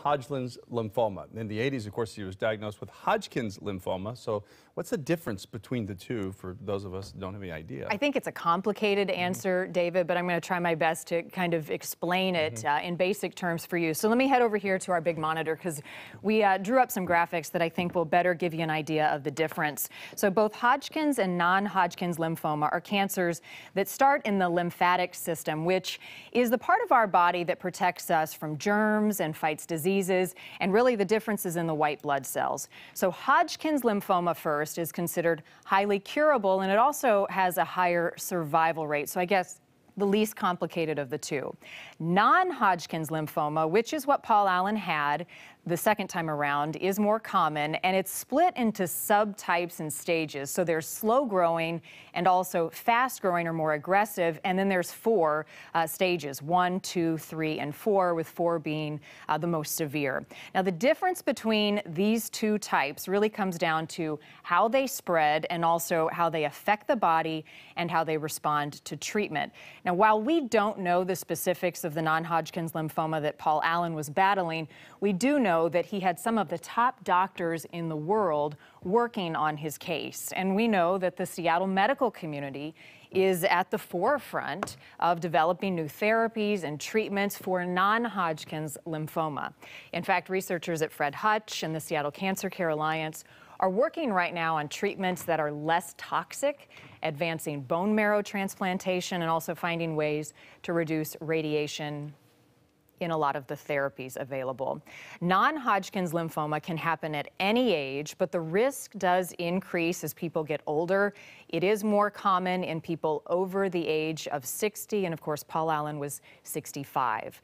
non-Hodgkin's lymphoma. In the 80s, of course, he was diagnosed with Hodgkin's lymphoma. So what's the difference between the two for those of us who don't have any idea? I think it's a complicated answer, David, but I'm going to try my best to kind of explain it in basic terms for you. So let me head over here to our big monitor because we drew up some graphics that I think will better give you an idea of the difference. So both Hodgkin's and non-Hodgkin's lymphoma are cancers that start in the lymphatic system, which is the part of our body that protects us from germs and fights diseases, and really the difference is in the white blood cells. So Hodgkin's lymphoma first is considered highly curable, and it also has a higher survival rate. So I guess the least complicated of the two. Non-Hodgkin's lymphoma, which is what Paul Allen had the second time around, is more common, and it's split into subtypes and stages. So there's slow growing and also fast growing or more aggressive, and then there's four stages, 1, 2, 3, and 4, with 4 being the most severe. Now the difference between these two types really comes down to how they spread and also how they affect the body and how they respond to treatment. Now, while we don't know the specifics of the non-Hodgkin's lymphoma that Paul Allen was battling, we do know that he had some of the top doctors in the world working on his case. And we know that the Seattle medical community is at the forefront of developing new therapies and treatments for non-Hodgkin's lymphoma. In fact, researchers at Fred Hutch and the Seattle Cancer Care Alliance are working right now on treatments that are less toxic, advancing bone marrow transplantation, and also finding ways to reduce radiation in a lot of the therapies available. Non-Hodgkin's lymphoma can happen at any age, but the risk does increase as people get older. It is more common in people over the age of 60, and of course, Paul Allen was 65.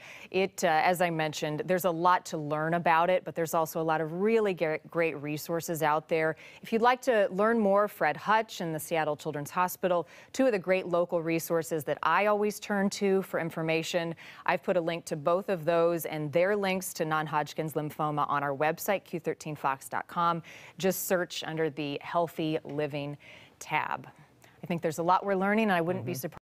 As I mentioned, there's a lot to learn about it, but there's also a lot of really great resources out there. If you'd like to learn more, Fred Hutch and the Seattle Children's Hospital, two of the great local resources that I always turn to for information. I've put a link to both of those and their links to non-Hodgkin's lymphoma on our website, q13fox.com. Just search under the Healthy Living tab. I think there's a lot we're learning, and I wouldn't be surprised